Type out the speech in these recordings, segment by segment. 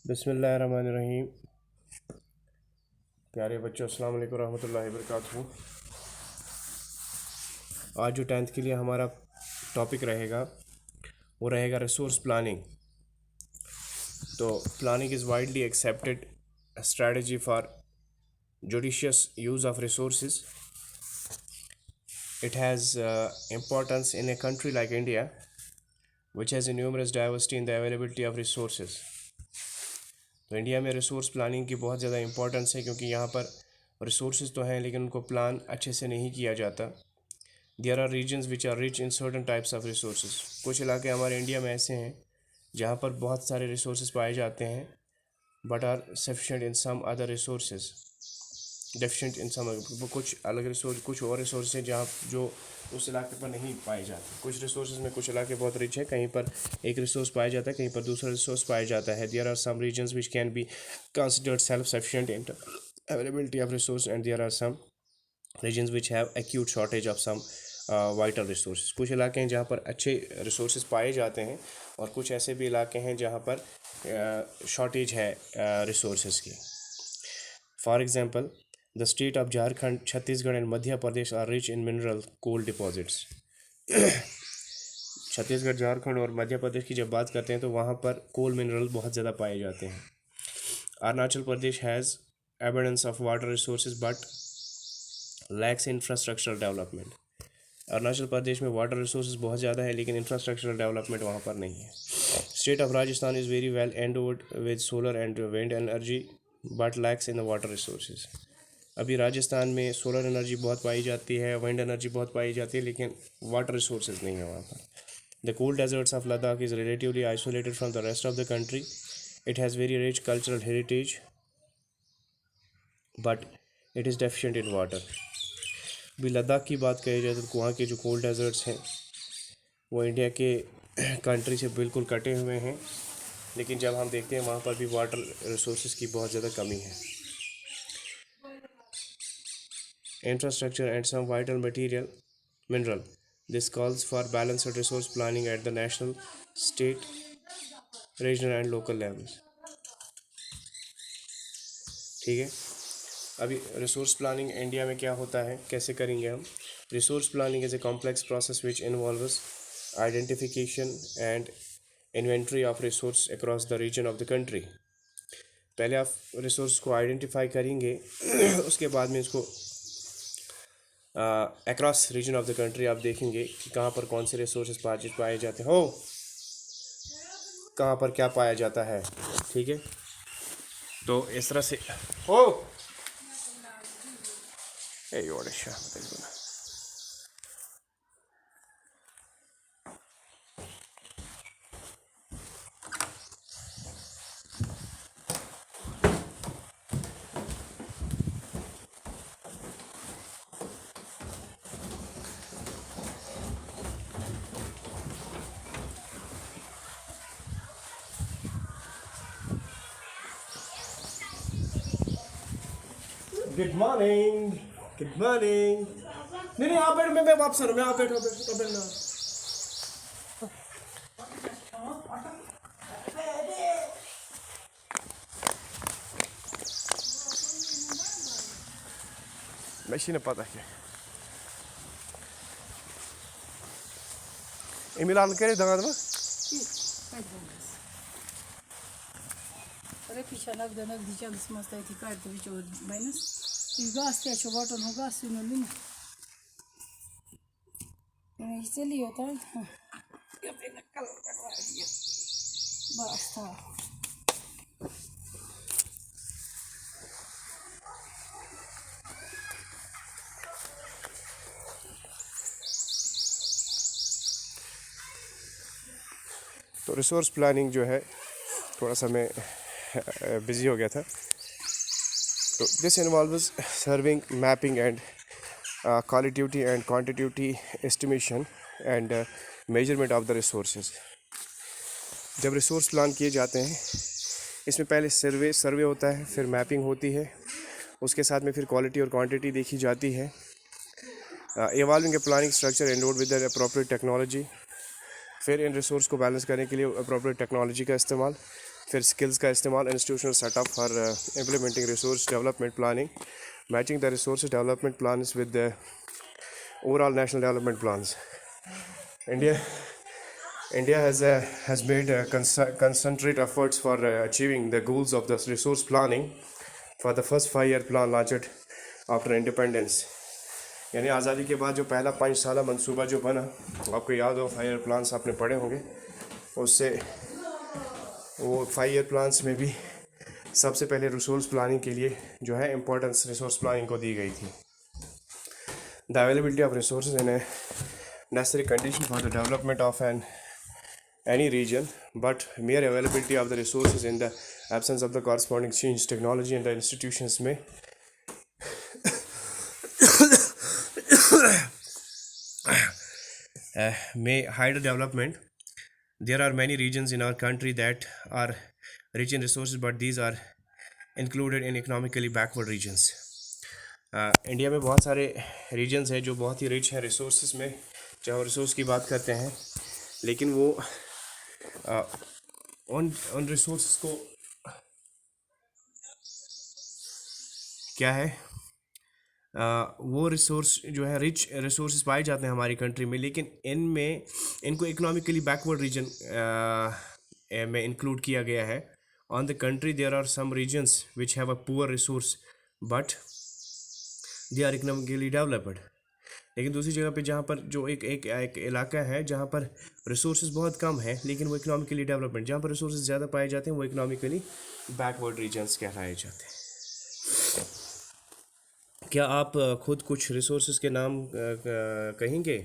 बिस्मिल्लाहिर्रहमानिर्रहीम। प्यारे बच्चों, अस्सलाम वालेकुम रहमतुल्लाहि व बरकातुहू। आज जो 10th के लिए हमारा टॉपिक रहेगा वो रहेगा रिसोर्स प्लानिंग। तो planning is widely accepted strategy for judicious use of resources. It has importance in a country like India, which has a numerous diversity in the availability of resources. तो India में resource planning की बहुत ज़्यादा importance है, क्योंकि यहाँ पर resources तो हैं लेकिन उनको प्लान अच्छे से नहीं किया जाता. There are regions which are rich in certain types of resources. कुछ इलाके हमारे इंडिया में ऐसे हैं जहाँ पर बहुत सारे रिसोर्सेज पाए जाते हैं, but are sufficient in some other resources, deficient in some. कुछ अलग रिसोर्स, कुछ और रिसोर्स हैं जहाँ जो उस इलाके पर नहीं पाए जाते. कुछ रिसोर्सेज में कुछ इलाके बहुत रिच है, कहीं पर एक रिसोर्स पाया जाता है, कहीं पर दूसरा रिसोर्स पाया जाता है. There are some regions which can be considered self sufficient in availability of resource, and there are some regions which have acute shortage of some vital resource. कुछ इलाके हैं जहाँ पर अच्छे रिसोर्स पाए जाते हैं, और कुछ ऐसे भी इलाके हैं जहाँ पर शॉर्टेज है रिसोर्स की. For example, the state of Jharkhand, Chhattisgarh and Madhya Pradesh are rich in mineral coal deposits. Chhattisgarh, Jharkhand और मध्य प्रदेश की जब बात करते हैं तो वहाँ पर कोल मिनरल बहुत ज़्यादा पाए जाते हैं. Arunachal Pradesh has abundance of water resources but lacks infrastructural development. Arunachal Pradesh में वाटर रिसोर्सेज बहुत ज़्यादा है लेकिन इंफ्रास्ट्रक्चरल डेवलपमेंट वहाँ पर नहीं है. State of Rajasthan is very well endowed with solar and wind energy but lacks in the water resources. अभी राजस्थान में सोलर एनर्जी बहुत पाई जाती है, विंड एनर्जी बहुत पाई जाती है, लेकिन वाटर रिसोर्सेज नहीं है वहाँ पर. The cold desserts of Ladakh is relatively isolated from the rest of the country. It has very rich cultural heritage but it is deficient in water. अभी लद्दाख की बात कही जाए तो वहाँ के जो कोल्ड डेजर्ट्स हैं वो इंडिया के कंट्री से बिल्कुल कटे हुए हैं, लेकिन जब हम देखते हैं वहाँ पर भी वाटर रिसोर्सेज की बहुत ज़्यादा कमी है. Infrastructure and some vital mineral. This calls for balanced resource planning at the national, state, regional and local levels. ठीक है. अभी रिसोर्स प्लानिंग इंडिया में क्या होता है, कैसे करेंगे हम. Resource planning is a complex process which involves identification and inventory of resource across the region of the country. पहले आप रिसोर्स को आइडेंटिफाई करेंगे, उसके बाद में इसको across region of the country आप देखेंगे कि कहाँ पर कौन से रिसोर्सेज पाए जाते हो, कहाँ पर क्या पाया जाता है. ठीक है. तो इस तरह से हो गुड मॉर्निंग. Good morning. नहीं आप बैठो, मैं वापस आ रहा हूँ. मैं आप बैठो बैठना. मशीन पता है इमिलाल करे दगाद में Repişanak danak diyeceğim smastai tikar tabii ki o baynas. İlgaz te çoğaltan hoga sünülün. Yani isteli होता है. Yapayım kal diyor. Basta. तो रिसोर्स प्लानिंग जो है, थोड़ा सा मैं बिज़ी हो गया था. तो this involves serving, mapping and quality and quantity estimation and measurement of the resources. जब रिसोर्स प्लान किए जाते हैं, इसमें पहले सर्वे होता है, फिर मैपिंग होती है, उसके साथ में फिर क्वालिटी और क्वांटिटी देखी जाती है. Evolving a planning structure endowed with the appropriate technology. फिर इन रिसोर्स को बैलेंस करने के लिए अप्रोप्रिएट टेक्नोलॉजी का इस्तेमाल. फिर स्किल्स का इस्तेमाल, institutional setup for implementing resource development planning, matching the resource development plans with the overall national development plans. India has made concentrate efforts for achieving the goals of the resource planning for the first 5-year plan launched after independence. यानी आज़ादी के बाद जो पहला 5 साला मंसूबा जो बना, आपको याद हो 5 ईयर प्लान्स आपने पढ़े होंगे, उससे वो 5 ईयर प्लान्स में भी सबसे पहले रिसोर्स प्लानिंग के लिए जो है इम्पोर्टेंस रिसोर्स प्लानिंग को दी गई थी. The availability of resource in A necessary condition for the development of any region, but mere availability of the resources in the absence of the corresponding change technology and the institutions may hide development. There are many regions in our country that are rich in resources, but these are included in economically backward regions. India में बहुत सारे regions हैं जो बहुत ही rich हैं resources में, चाहे resource की बात करते हैं, लेकिन वो उन रिसोर्स को क्या है, वो रिसोर्स जो है रिच रिसोर्स पाए जाते हैं हमारी कंट्री में, लेकिन इनको इकोनॉमिकली बैकवर्ड रीजन में इंक्लूड किया गया है. On the country there are some regions which have a poor resource but they are economically developed. लेकिन दूसरी जगह पे जहाँ पर जो एक इलाका है जहाँ पर रिसोर्सेज बहुत कम है लेकिन वो इकोनॉमिकली डेवलपमेंट, जहाँ पर रिसोर्सेज ज़्यादा पाए जाते हैं वो इकोनॉमिकली बैकवर्ड रीजन्स कहलाए जाते हैं. क्या आप खुद कुछ रिसोर्सेज के नाम कहेंगे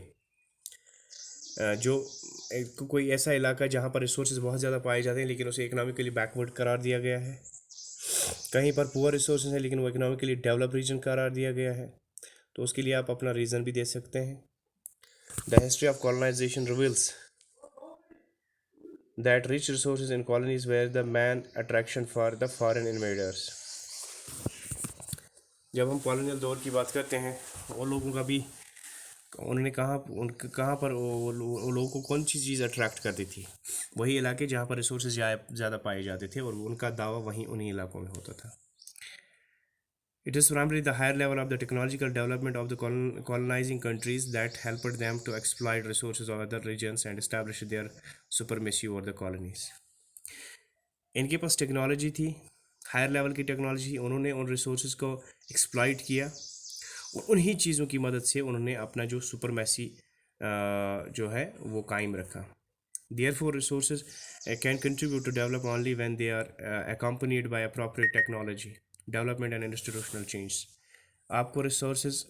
जो कोई ऐसा इलाका जहाँ पर रिसोर्सेज बहुत ज़्यादा पाए जाते हैं लेकिन उसे इकोनॉमिकली बैकवर्ड करार दिया गया है, कहीं पर पुअर रिसोर्सेज है लेकिन वो इकोनॉमिकली डेवलप रीजन करार दिया गया है, तो उसके लिए आप अपना रीज़न भी दे सकते हैं. The history of colonization reveals that rich resources in colonies were the main attraction for the foreign invaders. जब हम कॉलोनियल दौर की बात करते हैं, वो लोगों का भी उन्होंने कहाँ पर वो लोगों को कौन सी चीज़ अट्रैक्ट करती थी, वही इलाके जहाँ पर रिसोर्सेज ज़्यादा पाए जाते थे और उनका दावा वहीं उन्हीं इलाकों में होता था. It is primarily the higher level of the technological development of the colonizing countries that helped them to exploit resources of other regions and establish their supremacy over the colonies. इनके पास टेक्नोलॉजी थी, higher level की technology, उन्होंने उन resources को exploit किया और उन्हीं चीज़ों की मदद से उन्होंने अपना जो सुपरमेसी जो है वो कायम रखा. Therefore, resources can contribute to develop only when they are accompanied by appropriate technology development and institutional change. आपको रिसोर्सेज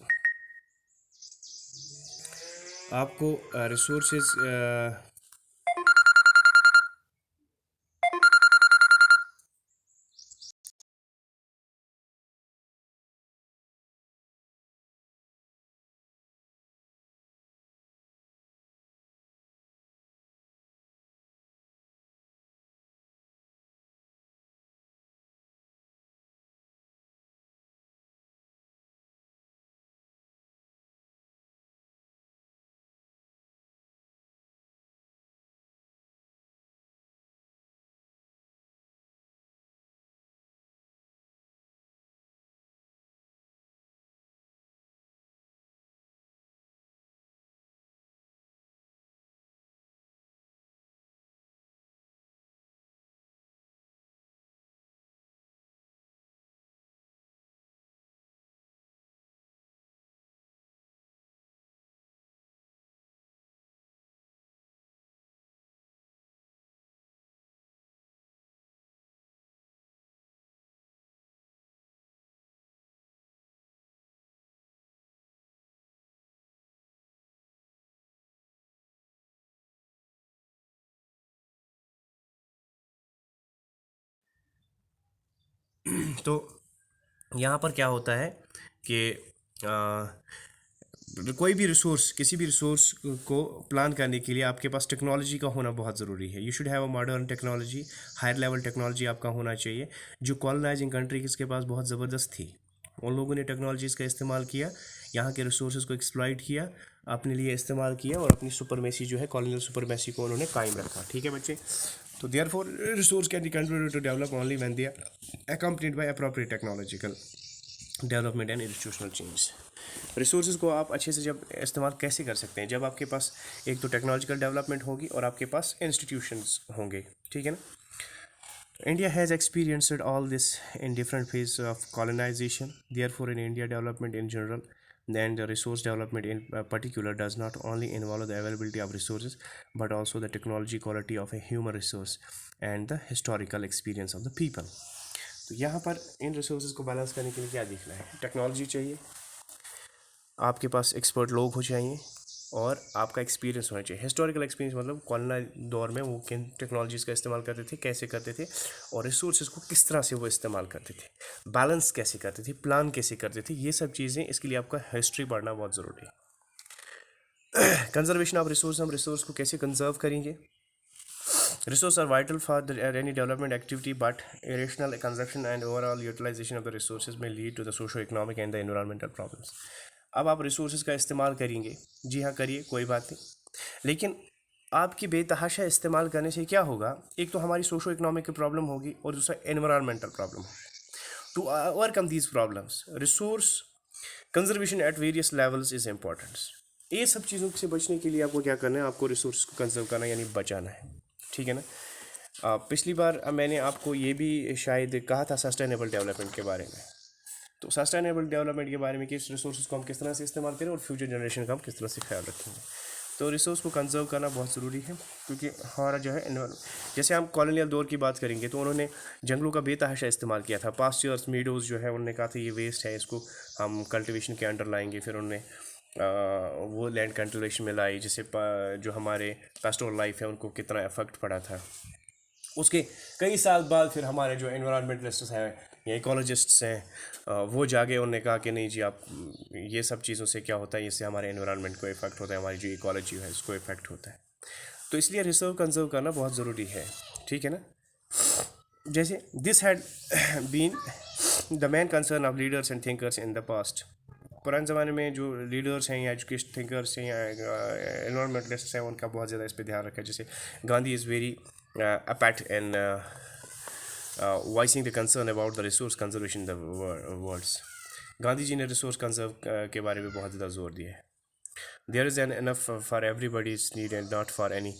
तो यहाँ पर क्या होता है कि कोई भी रिसोर्स, किसी भी रिसोर्स को प्लान करने के लिए आपके पास टेक्नोलॉजी का होना बहुत ज़रूरी है. You should have a modern technology, higher level technology आपका होना चाहिए. जो कॉलोनाइजिंग कंट्री के पास बहुत ज़बरदस्त थी, उन लोगों ने टेक्नोलॉजीज़ का इस्तेमाल किया, यहाँ के रिसोर्सेज को एक्सप्लॉइट किया, अपने लिए इस्तेमाल किया और अपनी सुपरमेसी जो है कॉलोनियल सुपरमेसी को उन्होंने कायम रखा. ठीक है बच्चे, तो therefore resource can be contributed to develop only when they are accompanied by appropriate technological development and institutional change. Resources को आप अच्छे से जब इस्तेमाल कैसे कर सकते हैं, जब आपके पास एक तो टेक्नोलॉजिकल डेवलपमेंट होगी और आपके पास इंस्टीट्यूशंस होंगे, ठीक है ना। India has experienced all this in different phases of colonization. Therefore, in India, development in general and the resource development in particular does not only involve the availability of resources but also the technology quality of a human resource and the historical experience of the people. तो यहाँ पर इन resources को balance करने के लिए क्या देखना है, टेक्नोलॉजी चाहिए, आपके पास एक्सपर्ट लोग हो चाहिए और आपका एक्सपीरियंस होना चाहिए। हिस्टोरिकल एक्सपीरियंस मतलब कॉलोनियल दौर में वो किन टेक्नोलॉजीज़ का इस्तेमाल करते थे, कैसे करते थे और रिसोर्सेज को किस तरह से वो इस्तेमाल करते थे, बैलेंस कैसे करते थे, प्लान कैसे करते थे, ये सब चीज़ें, इसके लिए आपका हिस्ट्री पढ़ना बहुत ज़रूरी है। कंजर्वेशन ऑफ रिसोर्स, हम रिसोर्स को कैसे कंजर्व करेंगे। Resources are vital for any development activity, but irrational consumption and overall utilization of the resources may lead to the socio-economic and the environmental problems. अब आप रिसोर्सेज का इस्तेमाल करेंगे, जी हाँ करिए, कोई बात नहीं, लेकिन आपकी बेतहाशा इस्तेमाल करने से क्या होगा, एक तो हमारी सोशो इकोनॉमिक की प्रॉब्लम होगी और दूसरा एनवायरमेंटल प्रॉब्लम होगी। To overcome these problems resource conservation at various levels is important. ये सब चीज़ों से बचने के लिए आपको क्या करना है, आपको रिसोर्स को कंजर्व करना यानी बचाना है, ठीक है ना। पिछली बार मैंने आपको ये भी शायद कहा था सस्टेनेबल डेवलपमेंट के बारे में। तो सस्टेनेबल डेवलपमेंट के बारे में कि इस रिसोर्स को हम किस तरह से इस्तेमाल करें और फ्यूचर जनरेशन का हम किस तरह से ख्याल रखेंगे। तो रिसोर्स को कंजर्व करना बहुत ज़रूरी है, क्योंकि हमारा जो है जैसे हम कॉलोनियल दौर की बात करेंगे तो उन्होंने जंगलों का बेतहाशा इस्तेमाल किया था। पास्चर्स, मीडोज़ जो है उन्होंने कहा था ये वेस्ट है, इसको हम कल्टिवेशन के अंडर लाएंगे। फिर उन्होंने वो लैंड कल्टिवेशन में लाई, जिससे जो हमारे पेस्टोरल लाइफ है उनको कितना इफेक्ट पड़ा था। उसके कई साल बाद फिर हमारे जो एनवायरमेंटलिस्ट हैं या इकोलॉजिस्ट्स हैं वो जागे, उन्होंने कहा कि नहीं जी आप ये सब चीज़ों से क्या होता है, इससे हमारे एनवायरनमेंट को इफेक्ट होता है, हमारी जो इकोलॉजी है उसको इफेक्ट होता है। तो इसलिए रिसर्व कंजर्व करना बहुत ज़रूरी है, ठीक है ना। जैसे this had been the main concern of leaders and thinkers in the past. पुराने ज़माने में जो लीडर्स हैं या एजुकेशन थिंकर्स हैं या एनवायरमेंटलिस्ट हैं उनका बहुत ज़्यादा इस पर ध्यान रखा है। जैसे Gandhi is very apt in voicing the concern about the resource conservation in the worlds. Gandhi ji ने रिसोर्स कंजर्व के बारे में बहुत ज़्यादा जोर दिया है। There is an enough for everybody's need and not for any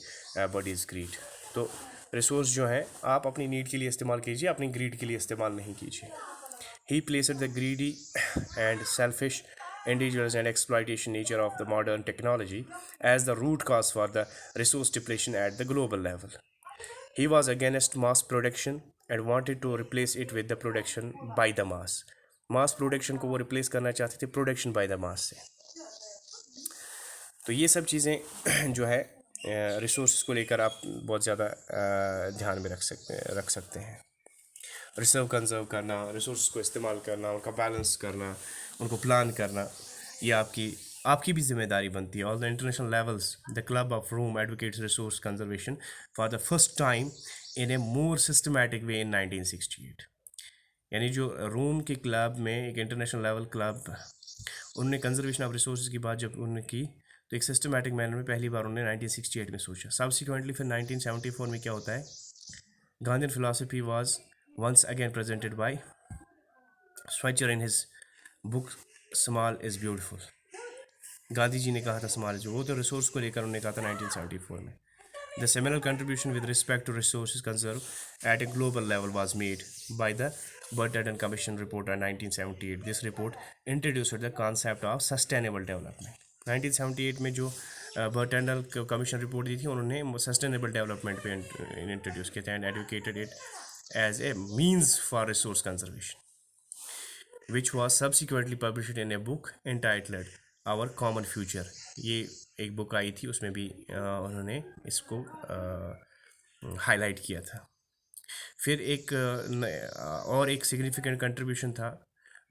buddies greed. तो रिसोर्स जो है आप अपनी नीड के लिए इस्तेमाल कीजिए, अपनी ग्रीड के लिए इस्तेमाल नहीं कीजिए। He placed the greedy and selfish individuals and exploitation nature of the modern technology as the root cause for the resource depletion at the global level. He was against mass production and wanted to replace it with the production by the mass. Mass production को वो replace करना चाहते थे production by the mass से। तो ये सब चीज़ें जो है रिसोर्स को लेकर आप बहुत ज़्यादा ध्यान में रख सकते हैं। रिजर्व कंजर्व करना, रिसोर्स को इस्तेमाल करना, उनका बैलेंस करना, उनको प्लान करना, ये आपकी भी जिम्मेदारी बनती है। All the international levels the club of Rome advocates resource conservation for the first time in a more systematic way in 1968। यानी जो रोम के क्लब में एक इंटरनेशनल लेवल क्लब, उन्होंने कंजर्वेशन ऑफ रिसोर्स की बात जब उन्होंने की तो एक सिस्टमैटिक मैनर में पहली बार उन्होंने 1968 में सोचा। सब्सिक्वेंटली फिर 1974 में क्या होता है, Gandhian philosophy was once again presented by Schweitzer in his book Small is Beautiful। Gandhi ji ने कहा था स्मॉल इज, वो तो रिसोर्स को लेकर उन्होंने कहा था 1974 में। The seminal contribution with respect to resources conserved at a global level was made by the Burton Commission report in 1978. This report introduced the concept of sustainable development। 1978 में जो बर्टन कमीशन रिपोर्ट दी थी उन्होंने sustainable development पे introduce किया था and advocated it as a means for resource conservation, which was subsequently published in a book entitled Our Common Future। ये एक book आई थी, उसमें भी उन्होंने इसको हाईलाइट किया था। फिर एक और एक सिग्निफिकेंट कंट्रीब्यूशन था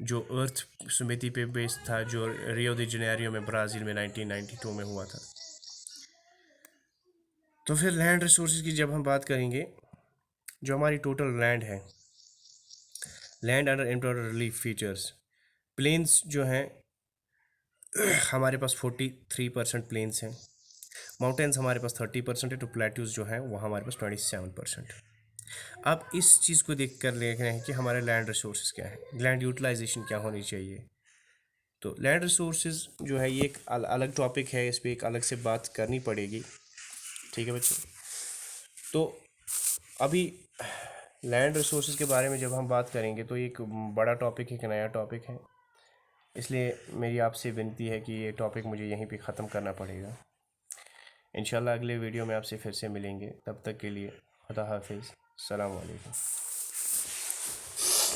जो अर्थ समिति पे बेस्ड था, जो रियो डी जेनेरियो में ब्राज़ील में 1992 में हुआ था। तो फिर लैंड रिसोर्सेज की जब हम बात करेंगे, जो हमारी टोटल लैंड है, लैंड अंडर इम्टोरियल रिलीफ फीचर्स, प्लेन्स जो हैं हमारे पास 43% प्लेन्स हैं। माउंटेन्स हमारे पास 30% है, तो प्लेट्यूज जो हैं वो हमारे पास 27%। अब इस चीज़ को देख कर देख रहे हैं कि हमारे लैंड रिसोर्सेज क्या है, लैंड यूटिलाइजेशन क्या होनी चाहिए। तो लैंड रिसोर्सेज जो है ये एक अलग टॉपिक है, इस पर एक अलग से बात करनी पड़ेगी, ठीक है बच्चों। तो अभी लैंड रिसोर्सेज के बारे में जब हम बात करेंगे तो ये एक बड़ा टॉपिक है, एक नया टॉपिक है, इसलिए मेरी आपसे विनती है कि ये टॉपिक मुझे यहीं पे ख़त्म करना पड़ेगा। इंशाल्लाह अगले वीडियो में आपसे फिर से मिलेंगे, तब तक के लिए खुदा हाफिज़, अस्सलाम वालेकुम।